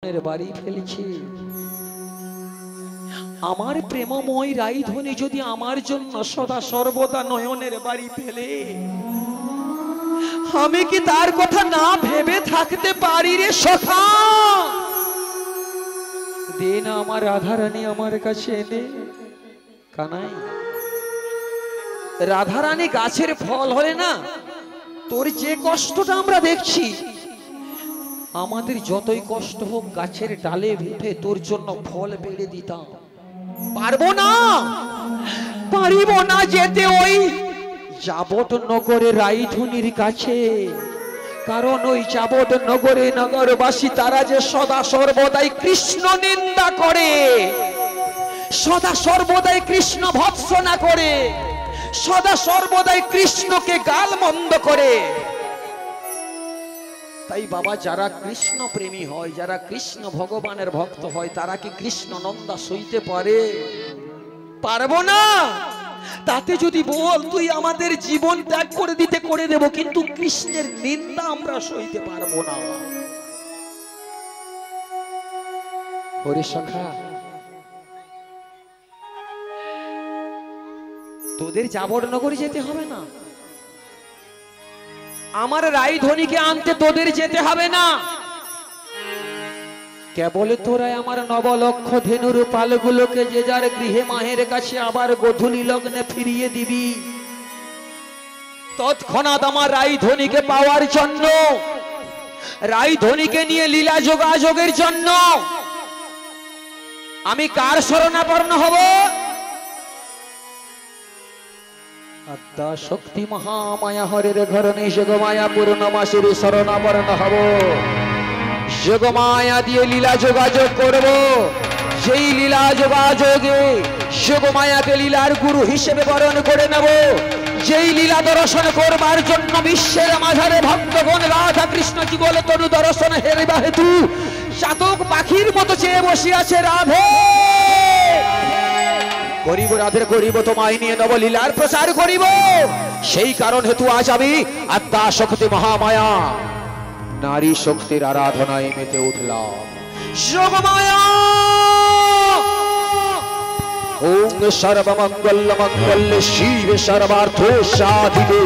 বাড়ি ফেলেছি। আমার প্রেমময় রাইধনী যদি আমার জন্য সদা সর্বদা নয়নের বাড়ি ফেলে, আমি কি তার কথা না ভেবে থাকতে পারি রে সখা? দে না আমার রাধারানী আমার কাছে এনে। কানাই, রাধারানী গাছের ফল হলে না, তোর যে কষ্টটা আমরা দেখছি, আমাদের যতই কষ্ট হোক গাছের ডালে উঠে তোর জন্য ফল পেড়ে দিতাম। পারবো না, পারিব না যেতে ওই যাবট নগরে রাইধুনির কাছে। কারণ ওই যাবট নগরে নগরবাসী তারা যে সদা সর্বদাই কৃষ্ণ নিন্দা করে, সদা সর্বদাই কৃষ্ণ ভৎসনা করে, সদা সর্বদাই কৃষ্ণকে গালমন্দ করে। তাই বাবা, যারা কৃষ্ণ প্রেমী হয়, যারা কৃষ্ণ ভগবানের ভক্ত হয়, তারা কি কৃষ্ণ নন্দা সইতে পারে? পারবো না। তাতে যদি বল তুই আমাদের জীবন ত্যাগ করে দিতে, করে দেব, কিন্তু কৃষ্ণের নিন্দা আমরা সইতে পারবো না। হরি সখা, তোদের যাবর নগরে যেতে হবে না, আমার রাইধনীকে আনতে তোদের যেতে হবে না। কেবল তোরাই আমার নবলক্ষ ধেনুর পালগুলোকে যে যার গৃহে মাহের কাছে আবার গোধূলি লগ্নে ফিরিয়ে দিবি। তৎক্ষণাৎ আমার রাইধনীকে পাওয়ার জন্য, রাইধনীকে নিয়ে লীলা যোগাযোগের জন্য আমি কার শরণাপন্ন হব? আদ্যা শক্তি মহামায়া হরের ঘরণে যোগমায়া পূর্ণমাসের শরণাপন্ন হব। যোগমায়া দিয়ে লীলা যোগাযোগ করব। সেই লীলা যোগাযোগে যোগমায়াকে লীলার গুরু হিসেবে বরণ করে নেব। যেই লীলা দর্শন করবার জন্য বিশ্বের মাঝারে ভক্তগণ রাধা কৃষ্ণ যুগল তনু দর্শন হেরিবা হেতু চাতক পাখির মতো চেয়ে বসে আছে রাধে। করিব রাধের করিব, তোমায় নিয়ে নব লীলার প্রচার করিব। সেই কারণ হেতু আজ আমি আদ্যা শক্তি মহামায়া নারী শক্তির আরাধনায় মেতে উঠলাম। যোগমায়া ওম সর্বমঙ্গল মঙ্গল শিবে সর্বার্থ সাধিকে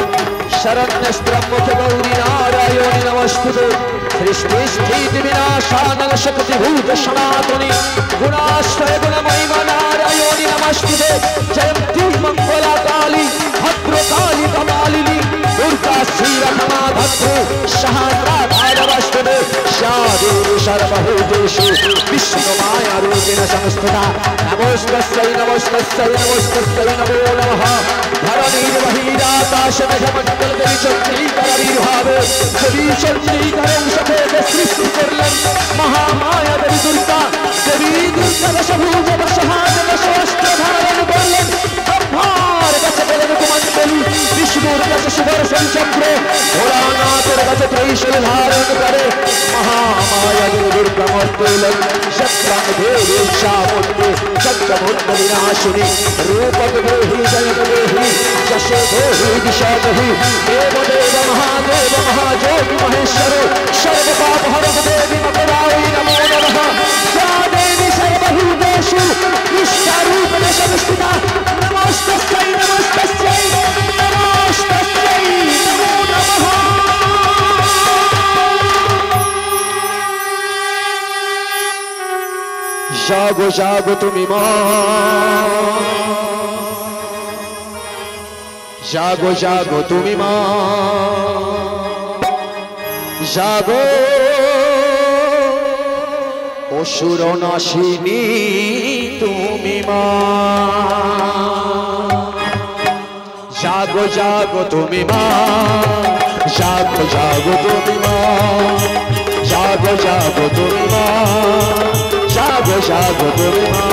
শরণ্যস্ত্রম্বকে গৌরী নারায়ণী নমস্তুতে। সৃষ্টি স্থিতি বিনাশানং শক্তি ভূত সনাতনী গুণাশ্রয় গুণময়ী নারায়ণী নমস্তুতে। জয়ন্তী মঙ্গলা কালী ভদ্রকালী কপালিনী দুর্গা শ্রীরক্ষমা ভদ্রে সহান্রা নমস্তুতে। শাদেবী সর্বভূতেষু বিষ্ণু মায়া রূপেণ সংস্থিতা। নমস্তস্যৈ নমস্তস্যৈ নমস্তস্যৈ নমো নমঃ। ধরণীর বহিরাকাশে মেঘমণ্ডল দেবী চণ্ডীকরাবির্ভাবে দেবী চণ্ডীকরণ সখেতে সৃষ্টি করলেন মহামায়া দেবী দুর্গা। দেবী দুর্গা দশভুজ দশহাত দশাস্ত্র ধারণ করলেন। ব্রহ্মার কাছে পেলেন কুমণ্ডলী, বিষ্ণুর কাছে সুদর্শন চক্র, ভোলানাথের কাছে ত্রিশূল ধারণ করে মহামায়া দেবী দুর্গা মর্তেলেন। শক্রাং দেবী চামুণ্ডী চক্রমুণ্ড বিনাশিনী রূপক দেহি জয়ক দেহি যশো দেহি দিশা দেহি দেবদেব মহাদেব মহাযোগী মহেশ্বর সর্বপাপ হরক দেবী মকরাই নমো নমঃ। যা দেবী সর্বভূতেষু নিষ্ঠারূপেণ সংস্থিতা। নমস্তস্যৈ নমস্তস্যৈ নমস্তস্যৈ নমো নমঃ। জাগো জাগো তুমি মা, জাগো জাগো তুমি মা, জাগো অসুর নাশিনী তুমি মা। জাগো জাগো তুমি মা, জাগো জাগো তুমি মা, জাগো জাগো তুমি মা, জাগো জাগো তুমি মা।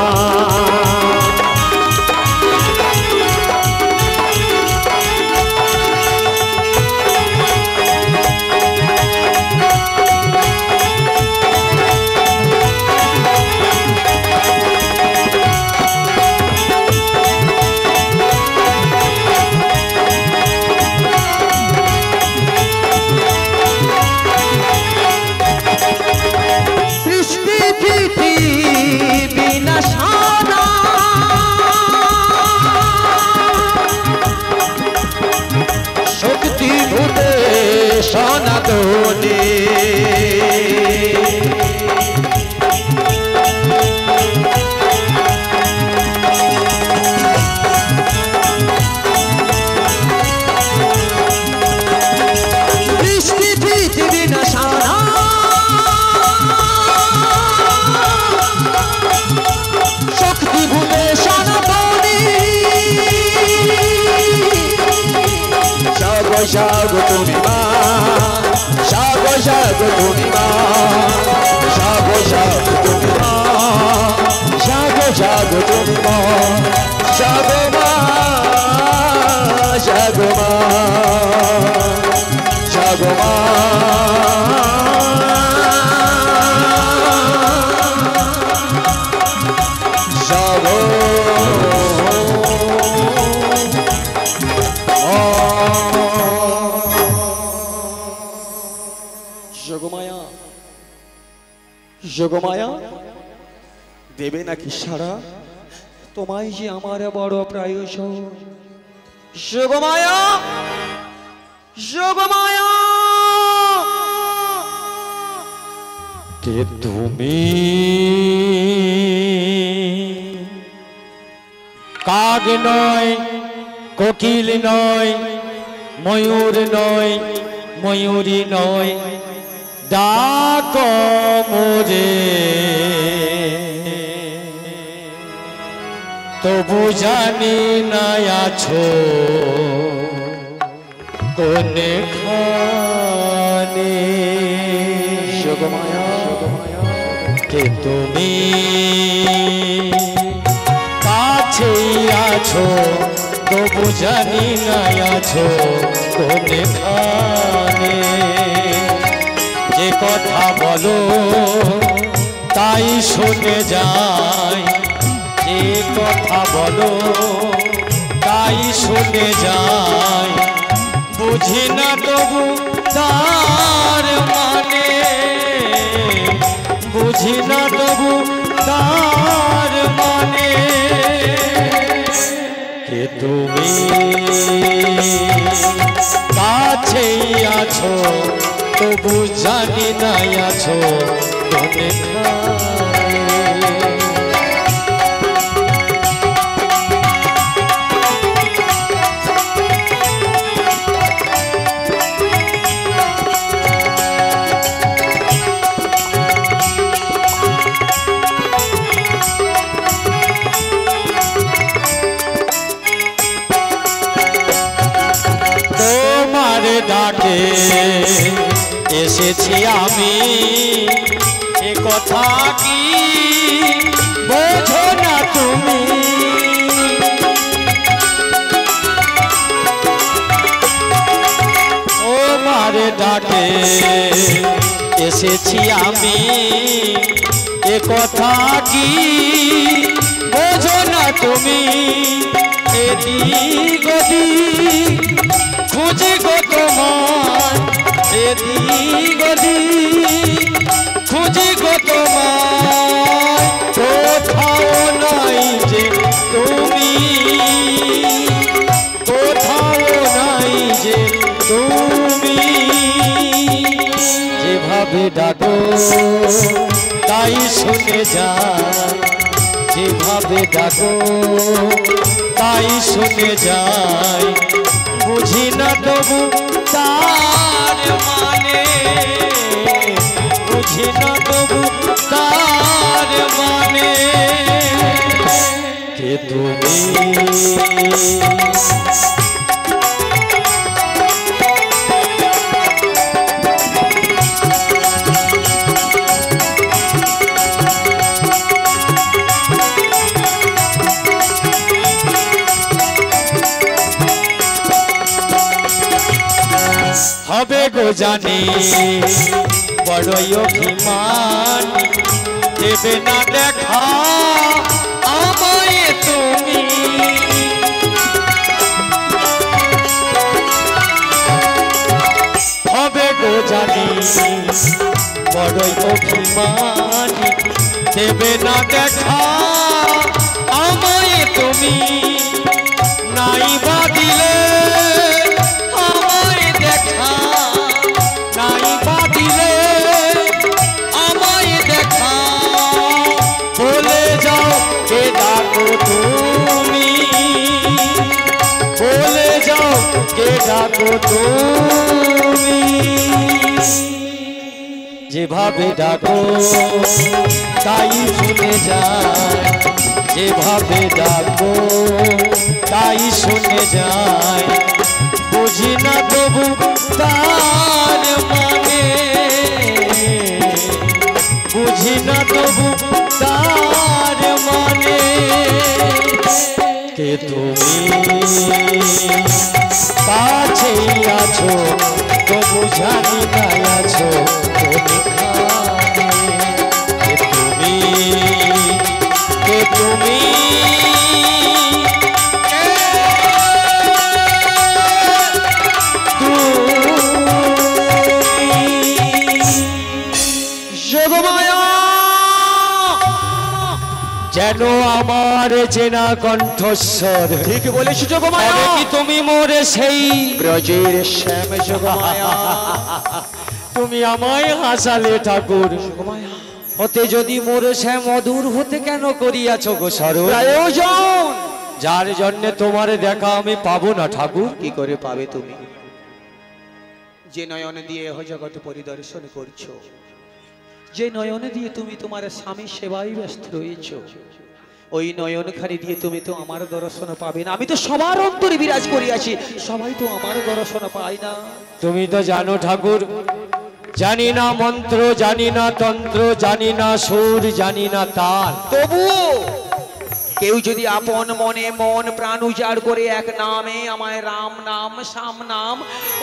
সৃষ্টি পৃথিবী না সারা শক্তি ভূতে সনাতনী জাগো তুমি মা জাগো জাগো তুমি মা জাগো জাগো তুমি মা জাগো জাগো তুমি মা জাগো মা জাগো মা জাগো মা জাগো যোগমায়া যোগমায়া দেবে নাকি সারা তোমায় যে আমার বড় প্রয়োজন যোগমায়া যোগমায়া কে তুমি কাক নয় কোকিল নয় ময়ূর নয় ময়ূরী নয় ডাক মোরে তবু জানি না আছো কোনখানে যোগমায়া কে তুমি কাছেই আছো তবু জানি না আছো কোনখানে যে কথা বলো তাই শুনে যায় যে কথা বলো তাই শুনে যায় বুঝি না তবু তার মানে বুঝি না তবু তার মানে কে তুমি কাছেই আছো তবু জানি না আছো তোমার ডাকে এসেছি আমি এ কথা কি বোঝো না তুমি তোমার ডাকে এসেছি আমি এ কথা কি বোঝো না তুমি এদিক ওদিক খুঁজি গো তোমার এদিক ওদিক খুঁজি গো তোমার কোথাও নাই যে তুমি কোথাও নাই যে তুমি যেভাবে ডাকো তাই শুনে যায় যেভাবে ডাকো তাই শুনে যায় বুঝি না তবু তার মানে বুঝি না তবু তার মানে কে তুমি হবে গো জানি বড়ই অভিমান দেবে না দেখা আমায় তুমি হবে গো জানি বড়ই অভিমান দেবে না দেখা আমায় তুমি, নাই বা দিলে আমায় দেখা, নাই বা দিলে আমায় দেখা, বলে যাও কে ডাকো তুমি, বলে যাও কে ডাকো তুমি। যেভাবে ডাকো তাই শুনে যায়, যেভাবে ডাকো তাই শুনে যায়, বুঝি না তবু তার মানে, বুঝি না তবু তার মানে। কে তুমি কাছেই আছো তবু জানি না আছো কে তুমি, কে তুমি, যেন আমার চেনা কণ্ঠস্বর। ঠিক বলেছি যোগমায়া, কি তুমি মোরে সেই ব্রজের শ্যাম যোগমায়া। তুমি আমায় হাসালে ঠাকুর, হতে যদি মোরে শ্যাম অদূর হতে কেন করিয়াছ গো সরল প্রয়োজন, যার জন্য তোমার দেখা আমি পাবো না ঠাকুর। কি করে পাবে তুমি, যে নয়ন দিয়ে জগৎ পরিদর্শন করছো, যে নয়ন দিয়ে তুমি তোমার স্বামী সেবায় ব্যস্ত রয়েছ, ওই নয়নখানি দিয়ে তুমি তো আমার দর্শন পাবে না। আমি তো সবার অন্তরে বিরাজ করিয়াছি, সবাই তো আমার দর্শন পায় না। তুমি তো জানো ঠাকুর, জানি না মন্ত্র, জানি না তন্ত্র, জানি না সুর, জানি না তাল, তবুও কেউ যদি আপন মনে মন প্রাণ উজাড় করে এক নামে আমায় রাম নাম শ্যাম নাম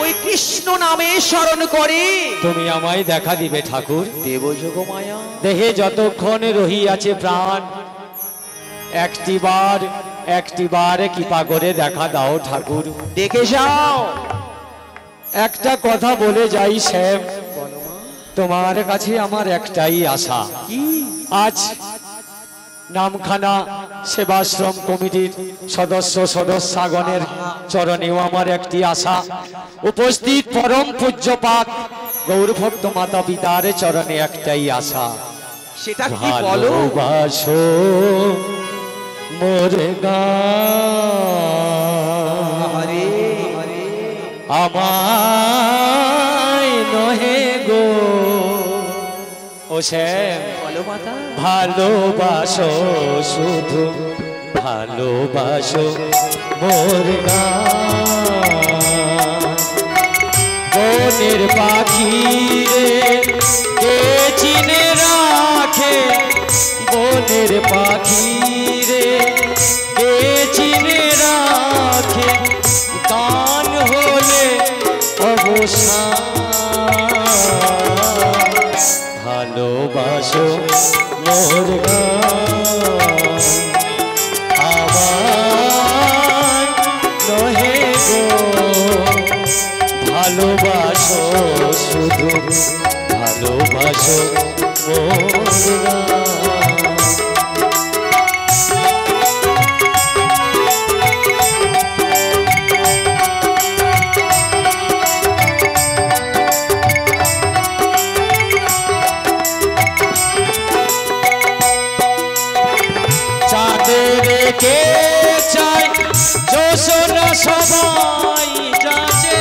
ওই কৃষ্ণ নামে স্মরণ করে, তুমি আমায় দেখা দিবে ঠাকুর। দেব যোগমায়া। দেহে যতক্ষণ রহিয়াছে প্রাণ, একটিবার একটিবার কৃপা করে দেখা দাও ঠাকুর। দেখে যাও। একটা কথা বলে যাই শ্যাম, তোমার কাছে আমার একটাই আশা। আজ নামখানা সেবাশ্রম কমিটির সদস্য সদস্যগণের চরণেও আমার একটি আশা, উপস্থিত পরম পূজ্যপাত গৌরভক্ত মাতা পিতার চরণে একটাই আশা। সেটা কি বলো? ভালোবাসো মোরে আরে আমায় নহে গো ও শ্যাম, বলো মাতা। ভালোবাসো শুধু ভালোবাসো মোর বনের পাখি রে কে চিনে রাখে, বনের পাখি রে কে চিনে রাখে, গান হলে অবসান। ভালোবাসো মোর আমার নহে গো, ভালোবাসো শুধু ভালোবাসো মোর। কে চাই যশোনা সবাই যাচ্ছে,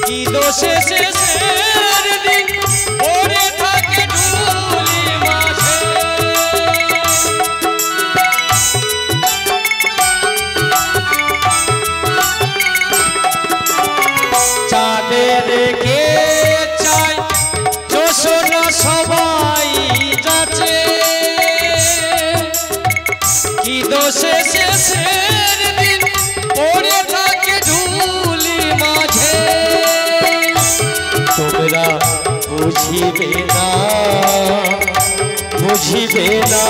কি দোষে শেষের দিন পড়ে থাকে ঢুলি মাঝে। চাঁদের কে চাই যশোনা সবাই যাচ্ছে, কি দোষে শেষের দিন পড়ে থাকে ঢুলি মাঝে। তোমরা বুঝিবে না, বুঝিবে না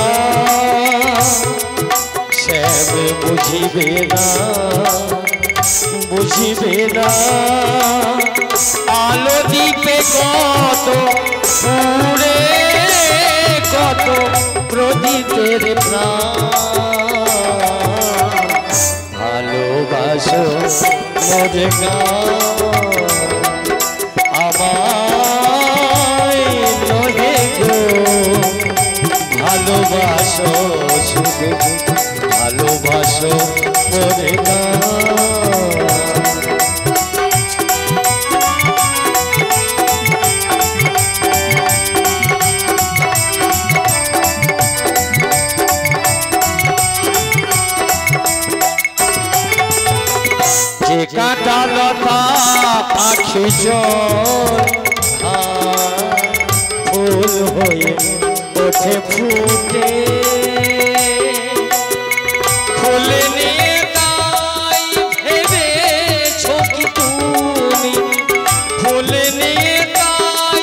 শ্যাম, বুঝিবে না, বুঝিবে না আলো দ্বীপে কত পুরে তো প্রদীপের প্রাণ ভালোবাসো মোরে আমায় নহে গো ভালোবাসো শুধু ভালোবাসো মোরে যে কাঁটা লতা আখি জল ফুল হয়ে ওঠে ফুটে ফুল নিয়ে তাই ভেবেছো কি তুমি ফুল নিয়ে তাই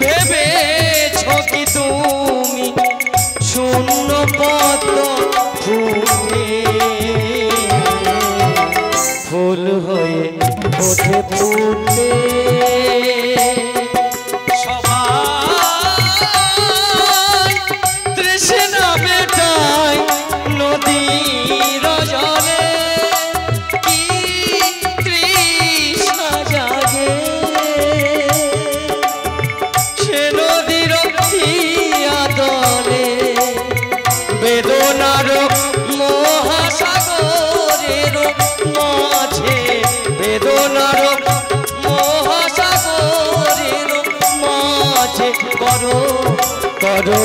ভেবেছো কি তুমি শূন্য পদ্ম ফুটে ফুল হয়ে ওঠে ফুটে সবাই তৃষ্ণা মেটায় নদীর জলে কি তৃষ্ণা জাগে সে নদীর দলে বেদনার মহাসাগরের মাঝে বেদনার মহাসাগরের মাঝে করো করো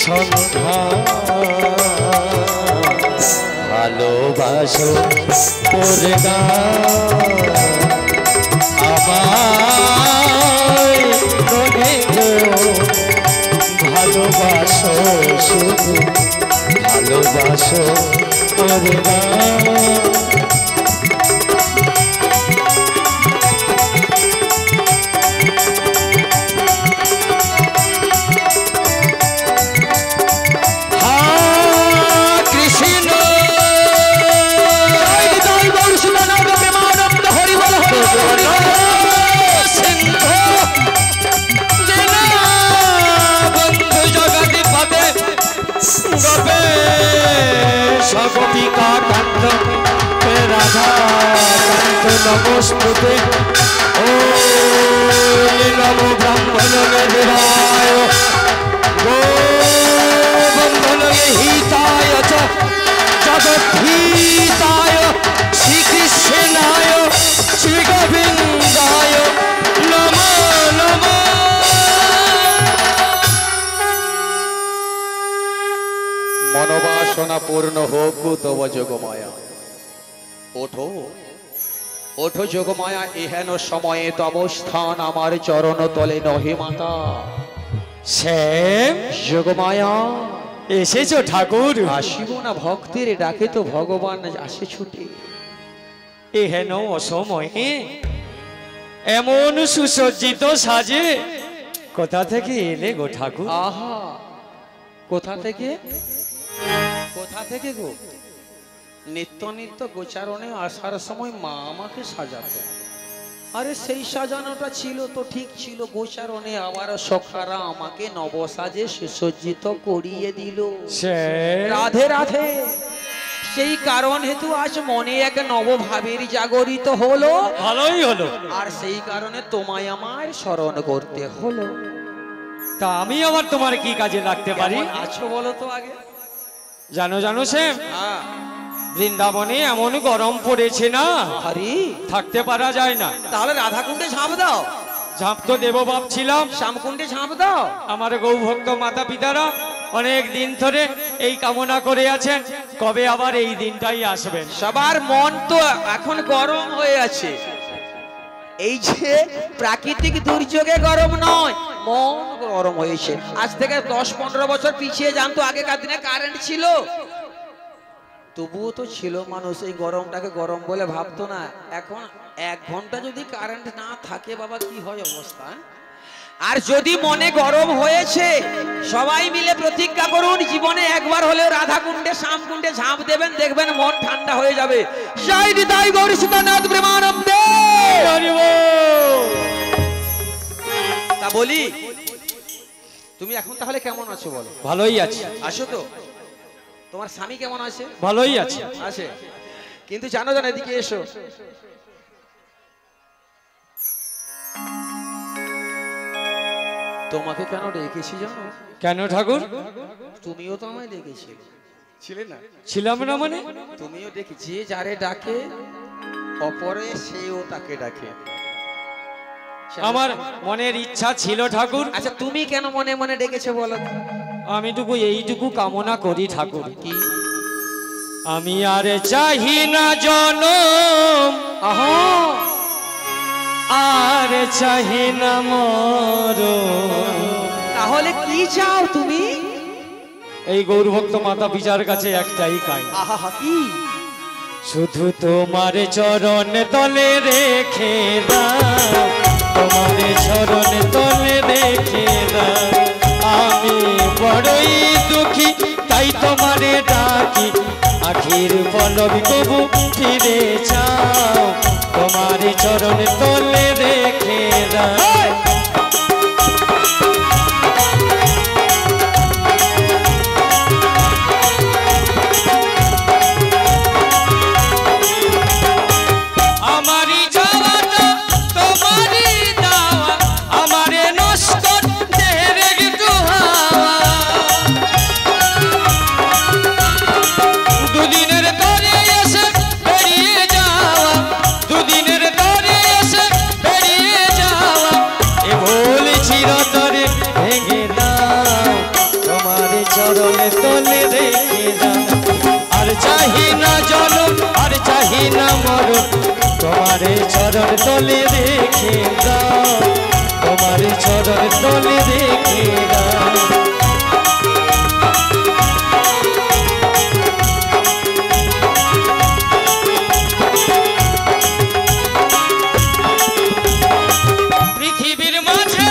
সন্ধ্যা ভালোবাসো মোরে আমায় নহে গো ভালোবাসো শুধু ভালোবাসো মোরে গোপিকা কান্ত রাধা কান্ত নমস্তুতে ও নম ব্রাহ্মণ দেবায় গো বন্ধন হিতায় চ জগদ্ধিতায় শ্রীকৃষ্ণায় শ্রী গোবিন্দায় নমো নমঃ। মনোবাসনা পূর্ণ হোক তব যোগমায়া। ওঠো ওঠো যোগমায়া, এহেন সময়ে তব স্থান আমার চরণ তলে নহে মাতা। শ্যাম যোগমায়া এসেছো ঠাকুর? আসিব না ভক্তের ডাকে তো ভগবান আসে ছুটে। এহেন অসময়ে এমন সুসজ্জিত সাজে কোথা থেকে এলে গো ঠাকুর? আহা, কোথা থেকে কোথা থেকে গো? নিত্য নিত্য গোচারণে আসার সময় মা আমাকে সাজাতো। আরে সেই সাজানোটা ছিল তো ঠিক ছিল, গোচারণে আবার সখারা আমাকে নবসাজে সুসজ্জিত করিয়ে দিল। রাধে রাধে। সেই কারণ হেতু আজ মনে এক নবভাবের জাগরিত হলো। ভালোই হলো। আর সেই কারণে তোমায় আমার স্মরণ করতে হলো। তা আমি আবার তোমার কি কাজে লাগতে পারি? আছো বলো তো আগে। জানো জানো শ্যাম, হ্যাঁ, বৃন্দাবনে এমন গরম পড়েছে না, আরে থাকতে পারা যায় না। তাহলে রাধাকুণ্ডে ঝাঁপ দাও। ঝাঁপ তো দেবো ভাবছিলাম, শ্যামকুণ্ডে ঝাঁপ দাও। আমার গৌভক্ত মাতা পিতারা অনেক দিন ধরে এই কামনা করে আছেন, কবে আবার এই দিনটাই আসবেন। সবার মন তো এখন গরম হয়ে আছে। এই যে প্রাকৃতিক দুর্যোগে গরম নয়, মন গরম হয়েছে। আজ থেকে 10-15 বছর পিছিয়ে জানতো, আগেকার দিনে কারেন্ট ছিল, তবুও তো ছিল মানুষ এই গরমটাকে গরম বলে ভাবতো না। এখন 1 ঘন্টা যদি কারেন্ট না থাকে বাবা কি হয় অবস্থা। আর যদি মনে গরম হয়েছে সবাই মিলে প্রতিজ্ঞা করুন, জীবনে একবার হলেও রাধাকুণ্ডে শ্যামকুণ্ডে ঝাঁপ দেবেন, দেখবেন মন ঠান্ডা হয়ে যাবে। জয় নিতাই গৌর সুতানাথ প্রেমানন্দে। তা বলি, তুমি এখন তাহলে কেমন আছো বলো? ভালোই আছি। আছো তো? তোমার স্বামী কেমন আছে? ভালোই আছে। আছে, কিন্তু জানো জানো, এদিকে এসো। তোমাকে কেন ডেকেছি জানো? কেন ঠাকুর? তুমিও তো আমায় ডেকেছিলে, ছিলে না? ছিলাম না মানে? তুমিও ডেকে, যে যারে ডাকে অপরে সেও তাকে ডাকে। আমার মনের ইচ্ছা ছিল ঠাকুর। আচ্ছা তুমি কেন মনে মনে ডেকেছো বলো? আমি এইটুকু কামনা করি ঠাকুর, কি? আমি আর চাহি না জনম, আর চাহি না মরণ। তাহলে কি চাও তুমি? এই গৌরভক্ত মাতা পিতার কাছে একটাই কাই, আহা কি? শুধু তোমার চরণ তলে রেখে দাও, তোমার চরণ তলে রেখে দাও। আমি বড়ই দুঃখী তাই তোমারে ডাকি, আখির পলব কবু ফিরে যাও, তোমার চরণ তলে রেখে দাও। তোমারে চরণ তলে রেখে দাও, তোমারে চরণ তলে রেখে দাও। পৃথিবীর মাঝে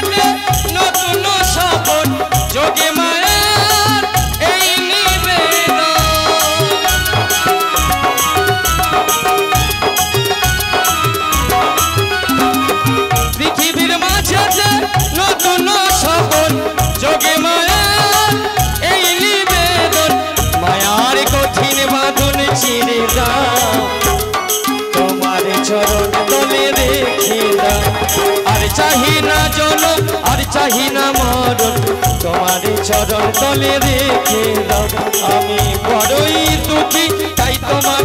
নতুন সপন যোগে মায়ার এই নিবেদন, পৃথিবীর মাঝে নতুন সপন যোগে মায়ার এই নিবেদন। মায়ার কঠিন বাঁধন ছিঁড়ে দাও, তোমার চরণ তলে রেখে দাও। আর চাহি না জনম, আর চাহি না মরণ, তোমার চরণ তলে রেখে দাও। আমি বড়ই দুঃখী তাই তোমার